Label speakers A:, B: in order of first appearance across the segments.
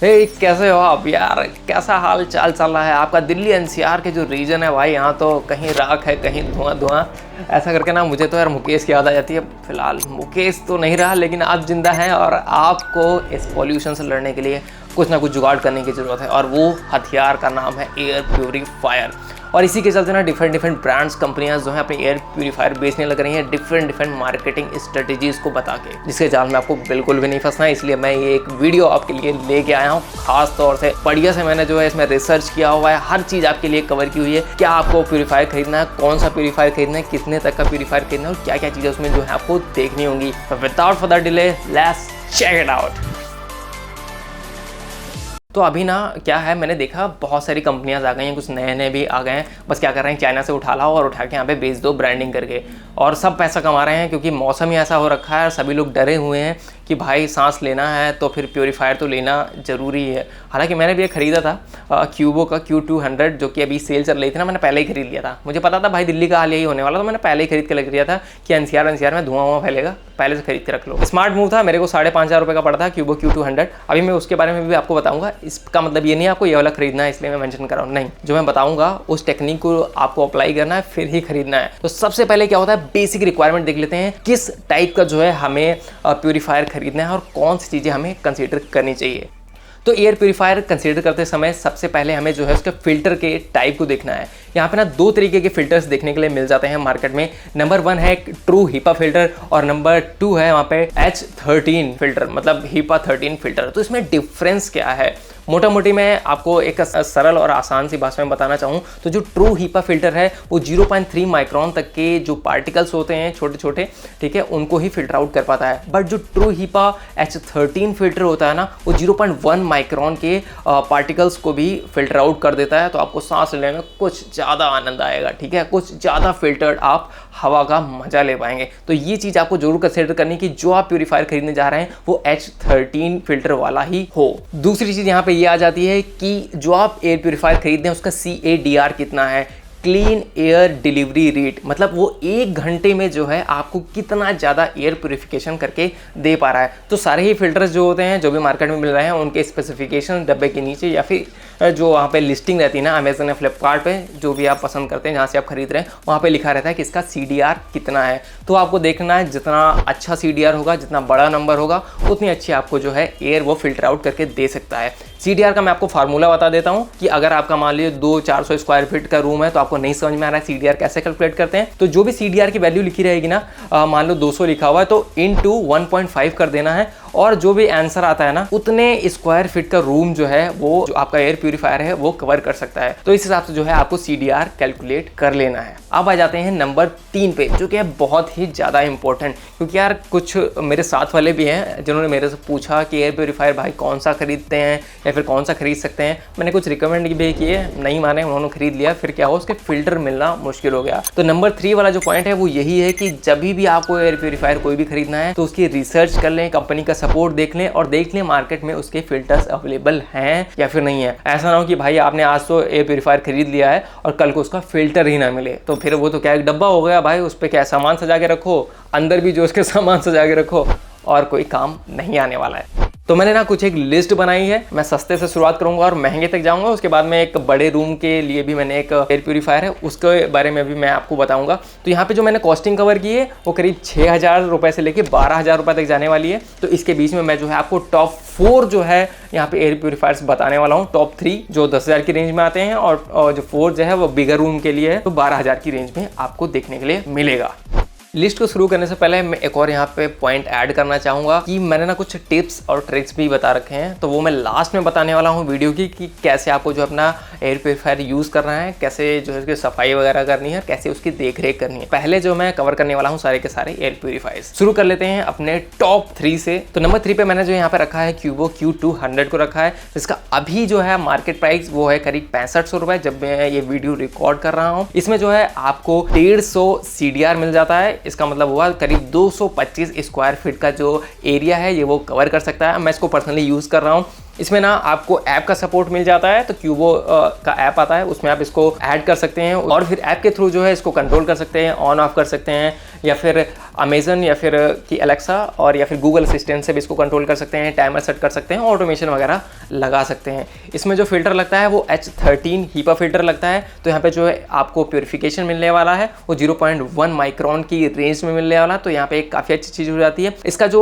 A: कैसे हो आप यार? कैसा हाल चाल चल रहा है आपका? दिल्ली एनसीआर के जो रीजन है भाई, यहाँ तो कहीं राख है कहीं धुआं धुआं ऐसा करके ना। मुझे तो यार मुकेश की याद आ जाती है। फिलहाल मुकेश तो नहीं रहा, लेकिन आप जिंदा हैं और आपको इस पॉल्यूशन से लड़ने के लिए कुछ ना कुछ जुगाड़ करने की ज़रूरत है, और वो हथियार का नाम है एयर प्योरीफायर। और इसी के चलते ना डिफरेंट ब्रांड्स कंपनियां जो हैं अपने एयर प्यूरीफायर बेचने लग रही हैं डिफरेंट मार्केटिंग स्ट्रेटजीज़ को बता के, जिसके जाल में आपको बिल्कुल भी नहीं फंसना है। इसलिए मैं ये एक वीडियो आपके लिए लेके आया हूँ। खास तौर से बढ़िया से मैंने जो है इसमें रिसर्च किया हुआ है, हर चीज़ आपके लिए कवर की हुई है। क्या आपको प्यूरीफायर खरीदना है, कौन सा प्यूरीफायर खरीदना है, कितने तक का प्यूरीफायर खरीदना है, और क्या क्या चीज़ें उसमें जो है आपको देखनी होंगी। Without further delay let's check it out. तो अभी ना क्या है, मैंने देखा बहुत सारी कंपनियां आ गई हैं, कुछ नए भी आ गए हैं। बस क्या कर रहे हैं, चाइना से उठा लाओ और उठा के यहाँ पे बेच दो ब्रांडिंग करके, और सब पैसा कमा रहे हैं। क्योंकि मौसम ही ऐसा हो रखा है, सभी लोग डरे हुए हैं कि भाई सांस लेना है तो फिर प्योरीफायर तो लेना ज़रूरी है। हालांकि मैंने भी एक ख़रीदा था क्यूबो का Q200, जो कि अभी सेल चल रही थी ना, मैंने पहले ही खरीद लिया था। मुझे पता था भाई दिल्ली का हाल यही होने वाला, तो मैंने पहले ही खरीद के लग दिया था कि एनसीआर में धुआं फैलेगा, पहले से खरीद के रख लो। स्मार्ट मूव था, मेरे को 5,500 रुपये का पड़ा था क्यूबो Q200। अभी मैं उसके बारे में भी आपको बताऊँगा। इसका मतलब ये नहीं आपको ये वाला खरीदना है इसलिए मैं मेंशन कर रहा हूँ, नहीं। जो मैं बताऊँगा उस टेक्निक को आपको अप्लाई करना है, फिर ही खरीदना है। तो सबसे पहले क्या होता है, बेसिक रिक्वायरमेंट देख लेते हैं, किस टाइप का जो है हमें प्योरीफायर खरीदना है और कौन सी चीज़ें हमें कंसीडर करनी चाहिए। तो एयर प्योरीफायर कंसीडर करते समय सबसे पहले हमें जो है उसके फिल्टर के टाइप को देखना है। यहाँ पे ना दो तरीके के फिल्टर्स देखने के लिए मिल जाते हैं मार्केट में। नंबर 1 है ट्रू HEPA फिल्टर, और नंबर 2 है वहाँ पे H13 फिल्टर, मतलब HEPA 13 फिल्टर। तो इसमें डिफरेंस क्या है, मोटा मोटी मैं आपको एक सरल और आसान सी भाषा में बताना चाहूँ तो जो ट्रू HEPA फिल्टर है वो 0.3 माइक्रोन तक के जो पार्टिकल्स होते हैं छोटे छोटे, ठीक है, उनको ही फिल्टर आउट कर पाता है। बट जो ट्रू HEPA H13 फिल्टर होता है ना, वो 0.1 माइक्रोन के पार्टिकल्स को भी फिल्टर आउट कर देता है। तो आपको सांस लेने में कुछ ज़्यादा आनंद आएगा, ठीक है, कुछ ज़्यादा फिल्टर्ड आप हवा का मजा ले पाएंगे। तो ये चीज़ आपको जरूर कंसिडर करनी कि जो आप प्यूरीफायर खरीदने जा रहे हैं वो H13 फिल्टर वाला ही हो। दूसरी चीज़ यहाँ पे ये आ जाती है कि जो आप एयर प्यूरीफायर खरीदते हैं उसका CADR कितना है, क्लीन एयर डिलीवरी रेट, मतलब वो 1 घंटे में जो है आपको कितना ज़्यादा एयर प्यूरिफिकेशन करके दे पा रहा है। तो सारे ही फिल्टर्स जो होते हैं जो भी मार्केट में मिल रहे हैं उनके स्पेसिफिकेशन डब्बे के नीचे या फिर जो वहाँ पे लिस्टिंग रहती है ना अमेजन या फ्लिपकार्ट पे, जो भी आप पसंद करते हैं जहाँ से आप खरीद रहे हैं, वहाँ पे लिखा रहता है कि इसका CDR कितना है। तो आपको देखना है जितना अच्छा CDR होगा, जितना बड़ा नंबर होगा, उतनी अच्छी आपको जो है एयर वो फिल्टर आउट करके दे सकता है। CDR का मैं आपको फार्मूला बता देता हूँ कि अगर आपका मान लीजिए 200-400 स्क्वायर फीट का रूम है तो आपको नहीं समझ में आ रहा है CDR कैसे कैलकुलेट करते हैं, तो जो भी CDR की वैल्यू लिखी रहेगी ना, मान लो 200 लिखा हुआ है तो इंटू 1.5 कर देना है, और जो भी आंसर आता है ना उतने स्क्वायर फीट का रूम जो है वो जो आपका एयर प्यूरीफायर है वो कवर कर सकता है। तो इस हिसाब से जो है आपको CDR कैलकुलेट कर लेना है। अब आ जाते हैं नंबर 3 पे, जो कि है बहुत ही ज़्यादा इंपॉर्टेंट। क्योंकि यार कुछ मेरे साथ वाले भी हैं जिन्होंने मेरे से पूछा कि एयर प्यूरीफायर भाई कौन सा खरीदते हैं या फिर कौन सा खरीद सकते हैं। मैंने कुछ रिकमेंड भी किए, नहीं माने, उन्होंने खरीद लिया। फिर क्या हो, उसके फिल्टर मिलना मुश्किल हो गया। तो नंबर 3 वाला जो पॉइंट है वो यही है कि जब भी आपको एयर प्यूरीफायर कोई भी खरीदना है तो उसकी रिसर्च कर लें, कंपनी का सपोर्ट देख लें और देख लें मार्केट में उसके फिल्टर्स अवेलेबल हैं या फिर नहीं है। ऐसा ना हो कि भाई आपने आज तो एयर प्यूरीफायर खरीद लिया है और कल को उसका फिल्टर ही ना मिले, तो फिर वो तो क्या एक डब्बा हो गया भाई, उस पर क्या सामान सजा के रखो, अंदर भी जो उसके सामान सजा के रखो, और कोई काम नहीं आने वाला है। तो मैंने ना कुछ एक लिस्ट बनाई है, मैं सस्ते से शुरुआत करूंगा और महंगे तक जाऊंगा। उसके बाद में एक बड़े रूम के लिए भी मैंने एक एयर प्यूरीफायर है, उसके बारे में भी मैं आपको बताऊंगा। तो यहाँ पे जो मैंने कॉस्टिंग कवर की है वो करीब 6,000 रुपये से लेके 12,000 रुपये तक जाने वाली है। तो इसके बीच में मैं जो है आपको टॉप 4 जो है यहाँ पे एयर प्यूरीफायर्स बताने वाला हूँ। टॉप 3 जो 10,000 की रेंज में आते हैं, और जो 4 जो है वो बिगर रूम के लिए है, तो 12,000 की रेंज में आपको देखने के लिए मिलेगा। लिस्ट को शुरू करने से पहले मैं एक और यहाँ पे पॉइंट ऐड करना चाहूँगा कि मैंने ना कुछ टिप्स और ट्रिक्स भी बता रखे हैं, तो वो मैं लास्ट में बताने वाला हूँ वीडियो की कि कैसे आपको जो अपना एयर प्यूरीफायर यूज़ करना है, कैसे जो है उसकी सफाई वगैरह करनी है, कैसे उसकी देख रेख करनी है। पहले जो मैं कवर करने वाला हूँ सारे के सारे एयर प्यूरीफायर्स। शुरू कर लेते हैं अपने टॉप 3 से। तो नंबर 3 पे मैंने जो यहाँ पे रखा है क्यूबो Q200 को रखा है, जिसका अभी जो है मार्केट प्राइस वो है करीब 6500 रुपये जब मैं ये वीडियो रिकॉर्ड कर रहा हूँ। इसमें जो है आपको 150 CDR मिल जाता है। इसका मतलब हुआ करीब 225 स्क्वायर फीट का जो एरिया है ये वो कवर कर सकता है। मैं इसको पर्सनली यूज़ कर रहा हूँ। इसमें ना आपको ऐप का सपोर्ट मिल जाता है, तो क्यूबो का ऐप आता है, उसमें आप इसको ऐड कर सकते हैं और फिर ऐप के थ्रू जो है इसको कंट्रोल कर सकते हैं, ऑन ऑफ कर सकते हैं, या फिर अमेजन या फिर की एलेक्सा और या फिर गूगल असिस्टेंट से भी इसको कंट्रोल कर सकते हैं, टाइमर सेट कर सकते हैं, ऑटोमेशन वगैरह लगा सकते हैं। इसमें जो फिल्टर लगता है वो H13 हीपा फिल्टर लगता है, तो यहाँ पे जो है आपको प्योरीफिकेशन मिलने वाला है वो 0.1 माइक्रोन की रेंज में मिलने वाला है, तो यहाँ पे एक काफ़ी अच्छी चीज़ हो जाती है। इसका जो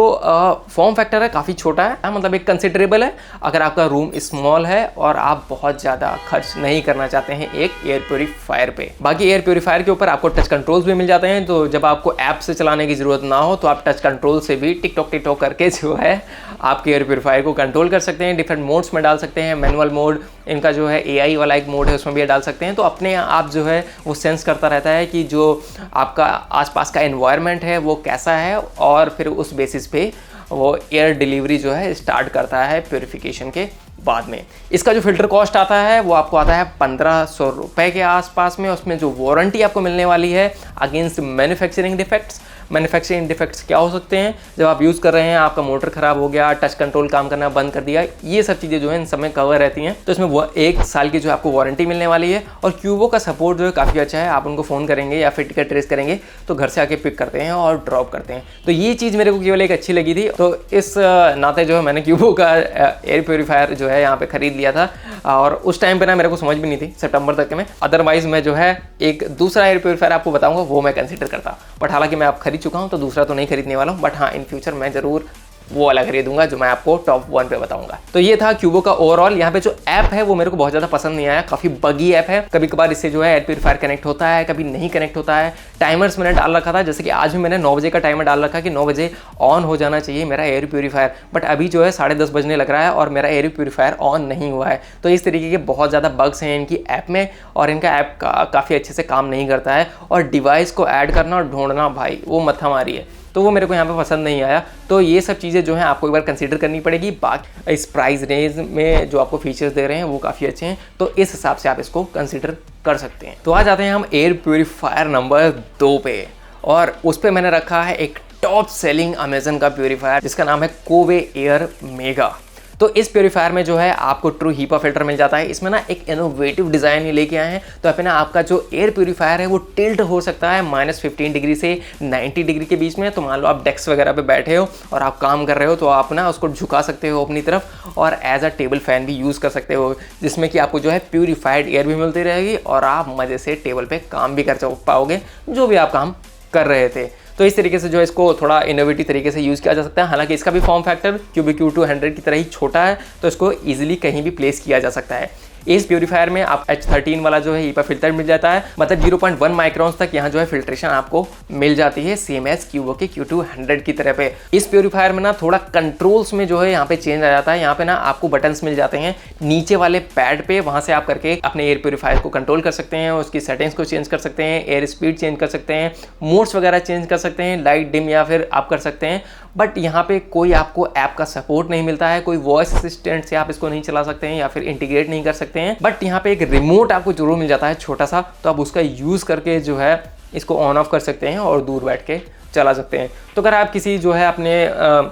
A: फॉर्म फैक्टर है काफ़ी छोटा है, मतलब एक कंसिडरेबल है अगर आपका रूम स्मॉल है और आप बहुत ज़्यादा खर्च नहीं करना चाहते हैं एक एयर प्योरीफायर पे। बाकी एयर प्योरीफायर के ऊपर आपको टच कंट्रोल्स भी मिल जाते हैं, तो जब आपको ऐप से चलाने की ज़रूरत ना हो तो आप टच कंट्रोल से भी टिक टॉक करके जो है आपके एयर प्योरीफायर को कंट्रोल कर सकते हैं। डिफरेंट मोड्स में डाल सकते हैं, मैनुअल मोड, इनका जो है AI वाला एक मोड है उसमें भी डाल सकते हैं, तो अपने आप जो है वो सेंस करता रहता है कि जो आपका आसपास का एनवायरनमेंट है वो कैसा है, और फिर उस बेसिस पे वो एयर डिलीवरी जो है स्टार्ट करता है प्योरीफिकेशन के बाद में। इसका जो फिल्टर कॉस्ट आता है वो आपको आता है 1500 रुपये के आसपास में। उसमें जो वारंटी आपको मिलने वाली है against manufacturing defects. Manufacturing defects क्या हो सकते हैं, जब आप यूज़ कर रहे हैं आपका मोटर ख़राब हो गया, टच कंट्रोल काम करना बंद कर दिया, ये सब चीज़ें जो है इन सब में कवर रहती हैं, तो इसमें वो 1 साल की जो आपको वारंटी मिलने वाली है। और क्यूबो का सपोर्ट जो है काफ़ी अच्छा है, आप उनको फ़ोन करेंगे या फिर टिकट ट्रेस करेंगे तो घर से आके पिक करते हैं और ड्रॉप करते हैं, तो ये चीज़ मेरे को केवल एक अच्छी लगी थी, तो इस नाते जो है मैंने क्यूबो का एयर प्योरीफायर जो है यहाँ पे खरीद लिया था। और उस टाइम पे ना मेरे को समझ भी नहीं थी सितंबर तक में, अदरवाइज़ मैं जो है एक दूसरा एयर प्योरीफायर आपको बताऊंगा वो मैं कंसिडर करता, बट हालांकि मैं आप खरीद चुका हूँ तो दूसरा तो नहीं खरीदने वाला हूँ, बट हाँ इन फ्यूचर मैं ज़रूर वो वाला खरीदूंगा जो मैं आपको टॉप 1 पे बताऊंगा। तो ये था क्यूबो का ओवरऑल। यहाँ पे जो ऐप है वो मेरे को बहुत ज़्यादा पसंद नहीं आया, काफ़ी बगी ऐप है, कभी कभार इससे जो है एयर प्योरीफायर कनेक्ट होता है, कभी नहीं कनेक्ट होता है। टाइमर्स मैंने डाल रखा था, जैसे कि आज भी मैंने 9 बजे का टाइमर डाल रखा कि 9 बजे ऑन हो जाना चाहिए मेरा एयर प्योरीफायर, बट अभी जो है 10:30 बजने लग रहा है और मेरा एयर प्योरीफायर ऑन नहीं हुआ है। तो इस तरीके के बहुत ज़्यादा बग्स हैं इनकी ऐप में, और इनका ऐप काफ़ी अच्छे से काम नहीं करता है, और डिवाइस को ऐड करना और ढूंढना भाई वो मत्थामारी है, तो वो मेरे को यहाँ पे पसंद नहीं आया। तो ये सब चीज़ें जो हैं आपको एक बार कंसीडर करनी पड़ेगी। बाकी इस प्राइस रेंज में जो आपको फीचर्स दे रहे हैं वो काफ़ी अच्छे हैं, तो इस हिसाब से आप इसको कंसीडर कर सकते हैं। तो आ जाते हैं हम एयर प्योरीफायर नंबर 2 पे, और उस पर मैंने रखा है एक टॉप सेलिंग अमेजन का प्योरीफायर जिसका नाम है कोवे एयर मेगा। तो इस प्योरीफायर में जो है आपको ट्रू हीपा फिल्टर मिल जाता है। इसमें ना एक इनोवेटिव डिज़ाइन ये लेके आए हैं, तो अपना आपका जो एयर प्योरीफायर है वो टिल्ट हो सकता है -15 डिग्री से 90 डिग्री के बीच में। तो मान लो आप डेस्क वगैरह पे बैठे हो और आप काम कर रहे हो, तो आप ना उसको झुका सकते हो अपनी तरफ, और एज अ टेबल फैन भी यूज़ कर सकते हो, जिसमें कि आपको जो है प्योरीफाइड एयर भी मिलती रहेगी और आप मज़े से टेबल पर काम भी कर पाओगे जो भी आप काम कर रहे थे। तो इस तरीके से जो है इसको थोड़ा इनोवेटिव तरीके से यूज़ किया जा सकता है। हालांकि इसका भी फॉर्म फैक्टर क्यूबिक Q200 की तरह ही छोटा है, तो इसको ईजिली कहीं भी प्लेस किया जा सकता है। इस प्योरीफायर में आप H13 वाला जो है हीपा फिल्टर मिल जाता है, मतलब 0.1 माइक्रॉन्स तक यहाँ जो है फिल्ट्रेशन आपको मिल जाती है, सेम एज क्यूबो के Q200 की तरह पे। इस प्योरीफायर में ना थोड़ा कंट्रोल्स में जो है यहाँ पे चेंज आ जाता है। यहाँ पे ना आपको बटन्स मिल जाते हैं नीचे वाले पैड पे, वहाँ से आप करके अपने एयर प्योरीफायर को कंट्रोल कर सकते हैं, उसकी सेटिंग्स को चेंज कर सकते हैं, एयर स्पीड चेंज कर सकते हैं, मोड्स वगैरह चेंज कर सकते हैं, लाइट डिम या फिर आप कर सकते हैं। बट यहाँ पे कोई आपको ऐप का सपोर्ट नहीं मिलता है, कोई वॉइस असिस्टेंट से आप इसको नहीं चला सकते हैं या फिर इंटीग्रेट नहीं कर सकते हैं। बट यहाँ पे एक रिमोट आपको जरूर मिल जाता है छोटा सा, तो आप उसका यूज़ करके जो है इसको ऑन ऑफ कर सकते हैं और दूर बैठ के चला सकते हैं। तो अगर आप किसी जो है अपने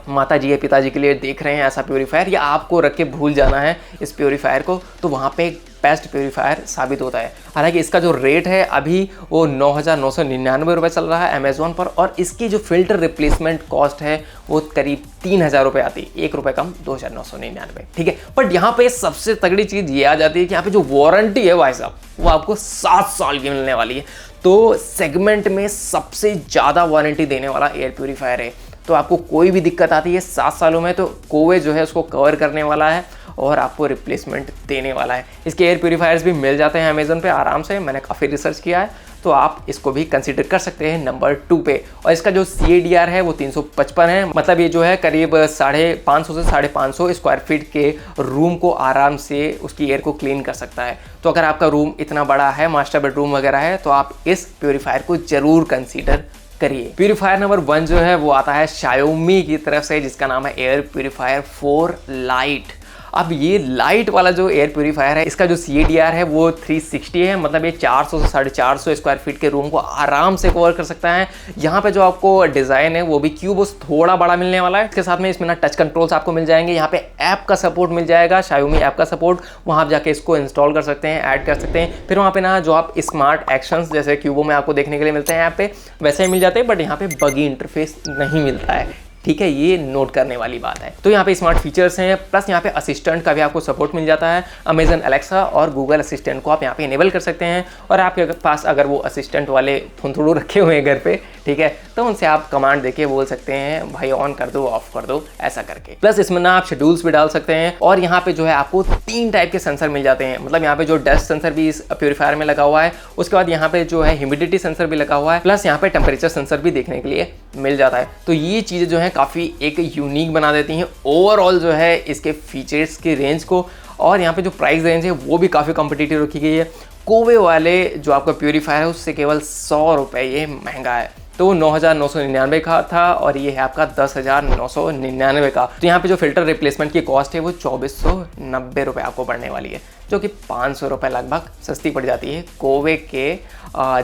A: माता जी या पिताजी के लिए देख रहे हैं ऐसा प्योरीफायर, या आपको रख के भूल जाना है इस प्योरीफायर को, तो वहाँ पे बेस्ट प्योरीफायर साबित होता है। हालांकि इसका जो रेट है अभी वो 9,999 रुपये चल रहा है अमेज़ॉन पर, और इसकी जो फिल्टर रिप्लेसमेंट कॉस्ट है वो करीब 3,000 रुपये आती है, 1 रुपये कम 2,999, ठीक है। बट यहाँ पे सबसे तगड़ी चीज़ ये आ जाती है कि यहाँ पे जो वारंटी है भाई साहब वो आपको 7 साल की मिलने वाली है। तो सेगमेंट में सबसे ज़्यादा वारंटी देने वाला एयर प्योरीफायर है, तो आपको कोई भी दिक्कत आती है 7 सालों में तो कोवे जो है उसको कवर करने वाला है और आपको रिप्लेसमेंट देने वाला है। इसके एयर प्योरीफायर्स भी मिल जाते हैं अमेज़न पे आराम से, मैंने काफ़ी रिसर्च किया है, तो आप इसको भी कंसीडर कर सकते हैं नंबर 2 पे। और इसका जो CADR है वो 355 है, मतलब ये जो है करीब 550 से 550 स्क्वायर फीट के रूम को आराम से उसकी एयर को क्लीन कर सकता है। तो अगर आपका रूम इतना बड़ा है, मास्टर बेडरूम वगैरह है, तो आप इस प्योरीफायर को जरूर कंसीडर करिए। प्योरीफायर नंबर 1 जो है वो आता है Xiaomi की तरफ से, जिसका नाम है एयर प्योरीफायर 4 लाइट। अब ये लाइट वाला जो एयर प्यूरीफायर है, इसका जो CADR है वो 360 है, मतलब ये 400 से 450 स्क्वायर फीट के रूम को आराम से कवर कर सकता है। यहाँ पे जो आपको डिज़ाइन है वो भी क्यूब थोड़ा बड़ा मिलने वाला है। इसके साथ में इसमें ना टच कंट्रोल्स आपको मिल जाएंगे, यहाँ पे ऐप का सपोर्ट मिल जाएगा, Xiaomi ऐप का सपोर्ट, वहाँ आप जाके इसको इंस्टॉल कर सकते हैं, ऐड कर सकते हैं। फिर वहाँ पे ना जो आप स्मार्ट एक्शंस जैसे क्यूबो में आपको देखने के लिए मिलते हैं ऐप पे, वैसे ही मिल जाते हैं, बट यहाँ पे बगी इंटरफेस नहीं मिलता है। ठीक है, ये नोट करने वाली बात है। तो यहाँ पे स्मार्ट फीचर्स हैं, प्लस यहाँ पे असिस्टेंट का भी आपको सपोर्ट मिल जाता है। अमेजन एलेक्सा और गूगल असिस्टेंट को आप यहाँ पे इनेबल कर सकते हैं, और आपके पास अगर वो असिस्टेंट वाले थुंथुड़ू रखे हुए हैं घर पे, ठीक है, तो उनसे आप कमांड देके बोल सकते हैं भाई ऑन कर दो, ऑफ कर दो, ऐसा करके। प्लस इसमें ना आप शेड्यूल्स भी डाल सकते हैं, और यहाँ पे जो है आपको 3 टाइप के सेंसर मिल जाते हैं। मतलब यहाँ पे जो डस्ट सेंसर भी इस प्यूरीफायर में लगा हुआ है, उसके बाद यहाँ पे जो है ह्यूमिडिटी सेंसर भी लगा हुआ है, प्लस यहाँ पे टेम्परेचर सेंसर भी देखने के लिए मिल जाता है। तो ये चीज़ें जो है काफ़ी एक यूनिक बना देती हैं ओवरऑल जो है इसके फीचर्स की रेंज को। और यहाँ पे जो प्राइस रेंज है वो भी काफ़ी कॉम्पिटिटिव रखी गई है। कोवे वाले जो आपका प्यूरीफायर है उससे केवल 100 रुपये ये महंगा है, तो 9,999 का था, और ये है आपका 10,999 का। तो यहाँ पे जो फिल्टर रिप्लेसमेंट की कॉस्ट है वो 2,490 रुपये आपको पड़ने वाली है, जो कि 500 रुपये लगभग सस्ती पड़ जाती है कोवे के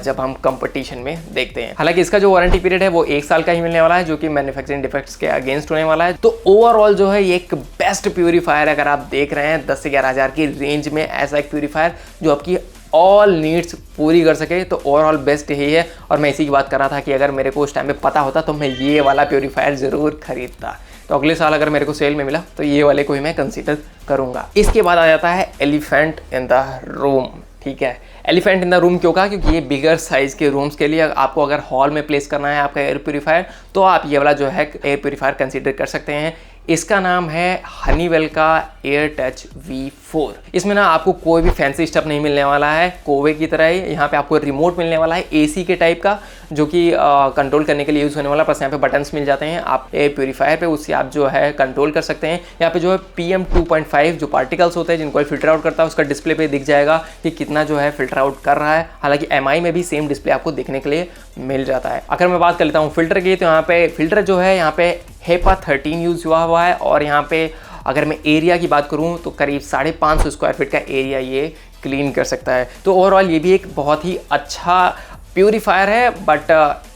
A: जब हम कंपटीशन में देखते हैं। हालांकि इसका जो वारंटी पीरियड है वो 1 साल का ही मिलने वाला है, जो कि मैन्युफैक्चरिंग डिफेक्ट्स के अगेंस्ट होने वाला है। तो ओवरऑल जो है ये एक बेस्ट प्यूरीफायर अगर आप देख रहे हैं 10 से 11 हज़ार की रेंज में ऐसा एक प्यूरीफायर जो आपकी ऑल नीड्स पूरी कर सके, तो ओवरऑल बेस्ट यही है। और मैं इसी की बात कर रहा था कि अगर मेरे को उस टाइम पे पता होता तो मैं ये वाला प्यूरीफायर ज़रूर खरीदता। तो अगले साल अगर मेरे को सेल में मिला तो ये वाले को ही मैं कंसीडर करूँगा। इसके बाद आ जाता है एलिफेंट इन द रूम। ठीक है, एलिफेंट इन द रूम क्यों कहा? क्योंकि ये बिगर साइज़ के रूम्स के लिए आपको अगर हॉल में प्लेस करना है आपका एयर प्यूरीफायर, तो आप ये वाला जो है एयर प्यूरीफायर कंसीडर कर सकते हैं। इसका नाम है हनीवेल का एयर टच V4। इसमें ना आपको कोई भी फैंसी स्टफ नहीं मिलने वाला है, कोवे की तरह ही। यहाँ पे आपको रिमोट मिलने वाला है AC के टाइप का, जो कि कंट्रोल करने के लिए यूज़ होने वाला। प्लस यहाँ पे बटन्स मिल जाते हैं आप एयर प्यूरीफायर पे, उससे आप जो है कंट्रोल कर सकते हैं। यहाँ पे जो है PM 2.5 जो पार्टिकल्स होते हैं जिनको फिल्टर आउट करता है, उसका डिस्प्ले पे दिख जाएगा कि कितना जो है फिल्टर आउट कर रहा है। हालांकि MI में भी सेम डिस्प्ले आपको देखने के लिए मिल जाता है। अगर मैं बात कर लेता हूँ फिल्टर की, तो यहाँ पे फिल्टर जो है यहाँ पे HEPA 13 यूज़ हुआ है। और यहाँ पे अगर मैं एरिया की बात करूँ तो करीब 550 स्क्वायर फीट का एरिया ये क्लीन कर सकता है। तो ओवरऑल ये भी एक बहुत ही अच्छा प्यूरीफायर है, बट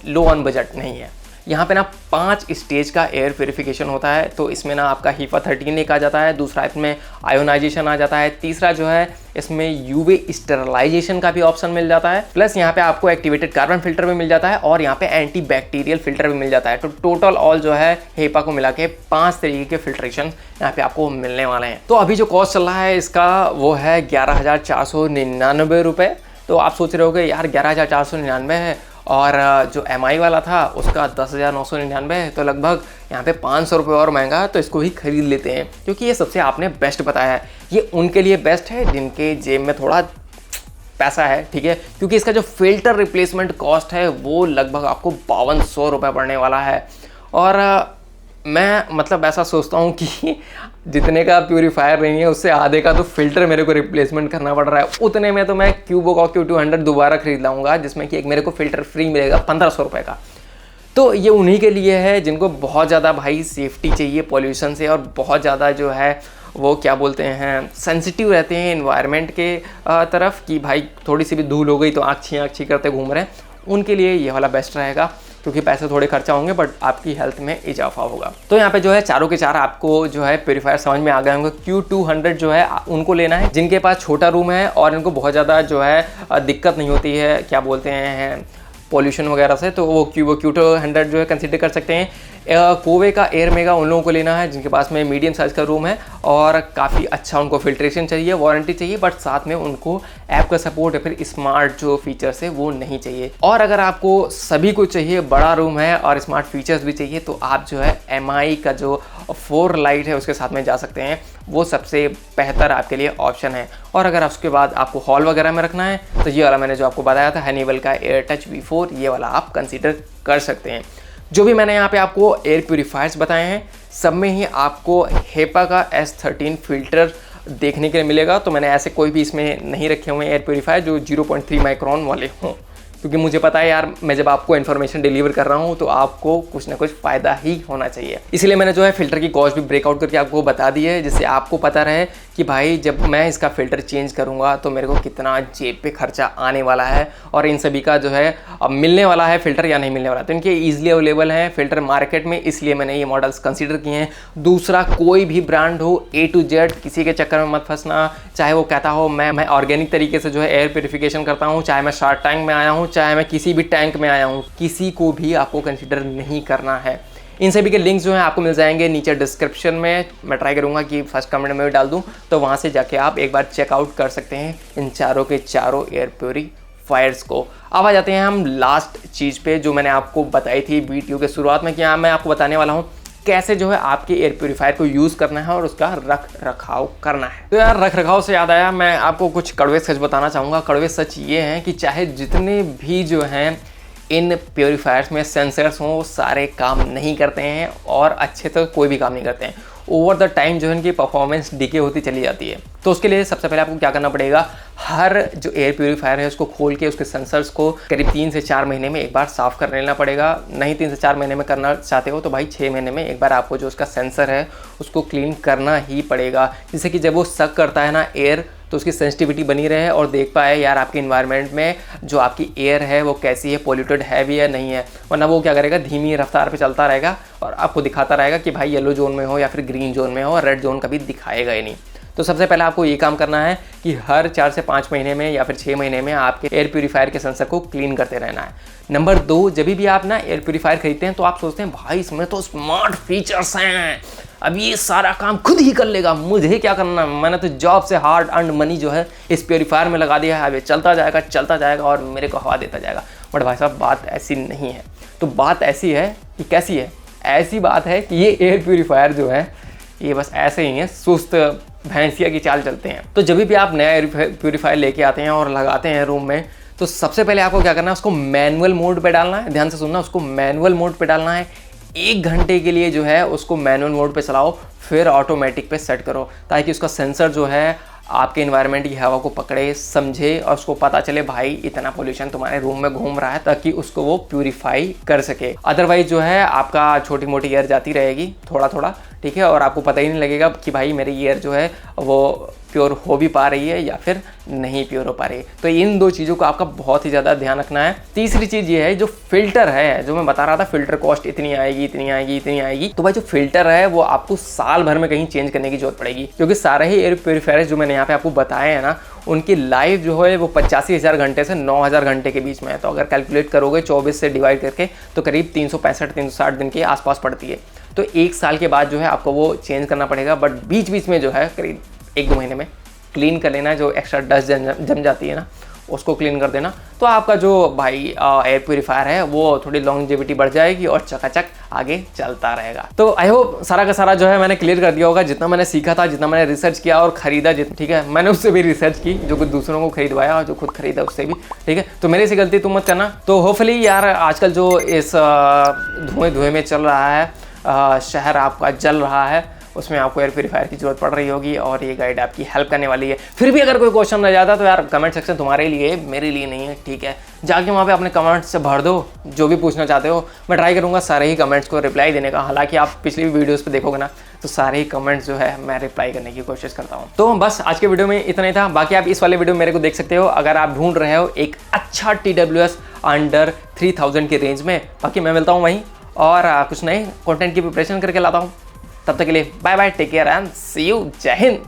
A: लो ऑन बजट नहीं है। यहाँ पे ना 5 स्टेज का एयर प्यूरिफिकेशन होता है। तो इसमें ना आपका HEPA 13 एक आ जाता है, दूसरा इसमें आयोनाइजेशन आ जाता है, तीसरा जो है इसमें UV स्टेरलाइजेशन का भी ऑप्शन मिल जाता है। प्लस यहाँ पे आपको एक्टिवेटेड कार्बन फिल्टर भी मिल जाता है, और यहाँ पे एंटी बैक्टीरियल फिल्टर भी मिल जाता है। तो टोटल ऑल जो है HEPA को मिला के 5 तरीके के फिल्ट्रेशन यहाँ पे आपको मिलने वाले हैं। तो अभी जो कॉस्ट चल रहा है इसका वो है 11,499 रुपये। तो आप सोच रहे होगे यार 11,499 है, और जो MI वाला था उसका 10,999 है, तो लगभग यहाँ पे 500 रुपये और महंगा है। तो इसको ही खरीद लेते हैं, क्योंकि ये सबसे आपने बेस्ट बताया है। ये उनके लिए बेस्ट है जिनके जेब में थोड़ा पैसा है, ठीक है, क्योंकि इसका जो फिल्टर रिप्लेसमेंट कॉस्ट है वो लगभग आपको 5200 रुपये पड़ने वाला है। और मैं मतलब ऐसा सोचता हूँ कि जितने का प्यूरीफायर नहीं है उससे आधे का तो फिल्टर मेरे को रिप्लेसमेंट करना पड़ रहा है। उतने में तो मैं क्यूबो का Q200 दोबारा खरीद लाऊंगा, जिसमें कि एक मेरे को फिल्टर फ्री मिलेगा 1500 रुपये का। तो ये उन्हीं के लिए है जिनको बहुत ज़्यादा भाई सेफ्टी चाहिए पॉल्यूशन से, और बहुत ज़्यादा जो है वो क्या बोलते हैं सेंसिटिव रहते हैं इन्वायरमेंट के तरफ, कि भाई थोड़ी सी भी धूल हो गई तो आँखी करते घूम रहे हैं। उनके लिए ये वाला बेस्ट रहेगा, क्योंकि पैसे थोड़े खर्चा होंगे बट आपकी हेल्थ में इजाफा होगा। तो यहाँ पे जो है चारों के चार आपको जो है प्यूरीफायर समझ में आ गए होंगे। Q200 जो है उनको लेना है जिनके पास छोटा रूम है और इनको बहुत ज़्यादा जो है दिक्कत नहीं होती है क्या बोलते हैं पॉल्यूशन वगैरह से, तो वो Q200 जो है कंसिडर कर सकते हैं। कोवे का एयर मेगा उन लोगों को लेना है जिनके पास में मीडियम साइज़ का रूम है और काफ़ी अच्छा उनको फिल्ट्रेशन चाहिए, वारंटी चाहिए, बट साथ में उनको ऐप का सपोर्ट या फिर स्मार्ट जो फीचर्स है वो नहीं चाहिए। और अगर आपको सभी कुछ चाहिए, बड़ा रूम है और स्मार्ट फीचर्स भी चाहिए, तो आप जो है MI का जो 4 लाइट है उसके साथ में जा सकते हैं। वो सबसे बेहतर आपके लिए ऑप्शन है। और अगर उसके बाद आपको हॉल वगैरह में रखना है तो ये वाला मैंने जो आपको बताया था हनीवेल का एयर टच V4, ये वाला आप कंसीडर कर सकते हैं। जो भी मैंने यहाँ पे आपको एयर प्यूरीफायर्स बताए हैं सब में ही आपको HEPA का S13 फिल्टर देखने के लिए मिलेगा। तो मैंने ऐसे कोई भी इसमें नहीं रखे हुए एयर प्यूरीफायर जो 0.3 माइक्रोन वाले हों, क्योंकि मुझे पता है यार, मैं जब आपको इन्फॉर्मेशन डिलीवर कर रहा हूँ तो आपको कुछ ना कुछ फ़ायदा ही होना चाहिए। इसलिए मैंने जो है फ़िल्टर की कॉस्ट भी ब्रेकआउट करके आपको बता दी है, जिससे आपको पता रहे कि भाई जब मैं इसका फ़िल्टर चेंज करूँगा तो मेरे को कितना जेब पे खर्चा आने वाला है, और इन सभी का जो है अब मिलने वाला है फ़िल्टर या नहीं मिलने वाला। तो इनके ईजिली अवेलेबल हैं फ़िल्टर मार्केट में, इसलिए मैंने ये मॉडल्स कंसिडर किए हैं। दूसरा, कोई भी ब्रांड हो A to Z, किसी के चक्कर में मत फंसना। चाहे वो कहता हो मैं ऑर्गेनिक तरीके से जो है एयर प्योरीफिकेशन करता हूँ, चाहे मैं शार्क टैंक में आया हूँ, चाहे मैं किसी भी टैंक में आया हूँ, किसी को भी आपको कंसिडर नहीं करना है। इन सभी के लिंक्स जो हैं आपको मिल जाएंगे नीचे डिस्क्रिप्शन में। मैं ट्राई करूँगा कि फर्स्ट कमेंट में भी डाल दूँ, तो वहाँ से जाके आप एक बार चेकआउट कर सकते हैं इन चारों के चारों एयर प्योरीफायर्स को। अब आ जाते हैं हम लास्ट चीज़ पे, जो मैंने आपको बताई थी वीडियो के शुरुआत में, कि हाँ मैं आपको बताने वाला हूँ कैसे जो है आपके एयर प्योरीफायर को यूज़ करना है और उसका रख रखाव करना है। तो यार रख रखाव से याद आया, मैं आपको कुछ कड़वे सच बताना चाहूँगा। कड़वे सच ये हैं कि चाहे जितने भी जो हैं इन प्योरीफायर्स में सेंसर्स हों, वो सारे काम नहीं करते हैं, और अच्छे तो कोई भी काम नहीं करते हैं। ओवर द टाइम जो है इनकी परफॉर्मेंस डिके होती चली जाती है। तो उसके लिए सबसे पहले आपको क्या करना पड़ेगा, हर जो एयर प्योरीफायर है उसको खोल के उसके सेंसर्स को करीब 3 से 4 महीने में एक बार साफ़ कर लेना पड़ेगा। नहीं 3 से 4 महीने में करना चाहते हो तो भाई 6 महीने में एक बार आपको जो उसका सेंसर है उसको क्लीन करना ही पड़ेगा, जिससे कि जब वो सक करता है ना एयर, तो उसकी सेंसिटिविटी बनी रहे और देख पाए यार आपके इन्वायरमेंट में जो आपकी एयर है वो कैसी है, पॉल्यूटेड है भी या नहीं है। वरना वो क्या करेगा, धीमी रफ्तार पे चलता रहेगा और आपको दिखाता रहेगा कि भाई येलो जोन में हो या फिर ग्रीन जोन में हो, और रेड जोन कभी दिखाएगा ही नहीं। तो सबसे पहले आपको ये काम करना है कि हर 4 से 5 महीने में या फिर 6 महीने में आपके एयर प्योरीफायर के सेंसर को क्लीन करते रहना है। नंबर 2, जब भी आप ना एयर प्योरीफायर खरीदते हैं तो आप सोचते हैं भाई इसमें तो स्मार्ट फीचर्स हैं, अब ये सारा काम खुद ही कर लेगा, मुझे क्या करना, मैंने तो जॉब से हार्ड अर्न मनी जो है इस प्योरीफायर में लगा दिया है, अब ये चलता जाएगा और मेरे को हवा देता जाएगा। बट भाई साहब बात ऐसी नहीं है। तो बात ऐसी है कि कैसी है, ऐसी बात है कि ये एयर प्योरीफायर जो है ये बस ऐसे ही है, सुस्त भैंसिया की चाल चलते हैं। तो जब भी आप नया एयर प्योरीफायर लेके आते हैं और लगाते हैं रूम में, तो सबसे पहले आपको क्या करना है, उसको मैनुअल मोड पे डालना है। ध्यान से सुनना, उसको मैनुअल मोड पे डालना है। 1 घंटे के लिए जो है उसको मैनुअल मोड पे चलाओ, फिर ऑटोमेटिक पे सेट करो, ताकि उसका सेंसर जो है आपके इन्वायरमेंट की हवा को पकड़े, समझे और उसको पता चले भाई इतना पोल्यूशन तुम्हारे रूम में घूम रहा है, ताकि उसको वो प्यूरीफाई कर सके। अदरवाइज जो है आपका छोटी मोटी एयर जाती रहेगी थोड़ा थोड़ा, ठीक है, और आपको पता ही नहीं लगेगा कि भाई मेरी एयर जो है वो प्योर हो भी पा रही है या फिर नहीं प्योर हो पा रही है। तो इन 2 चीज़ों का आपका बहुत ही ज़्यादा ध्यान रखना है। तीसरी चीज़ ये है, जो फिल्टर है, जो मैं बता रहा था फिल्टर कॉस्ट इतनी आएगी, तो भाई जो फिल्टर है वो आपको साल भर में कहीं चेंज करने की जरूरत पड़ेगी, क्योंकि सारे ही एयर प्योरीफायर जो मैंने यहाँ पे आपको बताए हैं ना, उनकी लाइफ जो है वो 85,000 घंटे से 9,000 घंटे के बीच में है। तो अगर कैलकुलेट करोगे 24 से डिवाइड करके तो करीब 365-360 दिन के आसपास पड़ती है। तो 1 साल के बाद जो है आपको वो चेंज करना पड़ेगा, बट बीच बीच में जो है करीब 1-2 महीने में क्लीन कर लेना, जो एक्स्ट्रा डस्ट जम जाती है ना उसको क्लीन कर देना। तो आपका जो भाई एयर प्योरीफायर है वो थोड़ी लॉन्जेविटी बढ़ जाएगी और चकाचक आगे चलता रहेगा। तो आई होप सारा का सारा जो है मैंने क्लियर कर दिया होगा, जितना मैंने सीखा था, जितना मैंने रिसर्च किया और खरीदा, ठीक है, मैंने उससे भी रिसर्च की, जो कुछ दूसरों को खरीदवाया और जो खुद खरीदा उससे भी, ठीक है। तो मेरे से गलती तुम मत करना। तो होपफुली यार आजकल जो इस धुएं में चल रहा है, शहर आपका जल रहा है, उसमें आपको एयर प्योरीफायर की जरूरत पड़ रही होगी और ये गाइड आपकी हेल्प करने वाली है। फिर भी अगर कोई क्वेश्चन रह जाता तो यार कमेंट सेक्शन तुम्हारे लिए है, मेरे लिए नहीं है, ठीक है। जाके वहाँ पे अपने कमेंट्स से भर दो जो भी पूछना चाहते हो। मैं ट्राई करूँगा सारे ही कमेंट्स को रिप्लाई देने का। हालांकि आप पिछली वीडियोज़ पे देखोगे ना तो सारे ही कमेंट्स जो है मैं रिप्लाई करने की कोशिश करता हूँ। तो बस आज के वीडियो में इतना ही था। बाकी आप इस वाले वीडियो मेरे को देख सकते हो अगर आप ढूंढ रहे हो एक अच्छा TWS अंडर 3000 की रेंज में। बाकी मैं मिलता हूँ वहीं और कुछ नए कंटेंट की प्रिपरेशन करके लाता हूँ। तब तक के लिए bye bye, take care and see you, जय हिंद।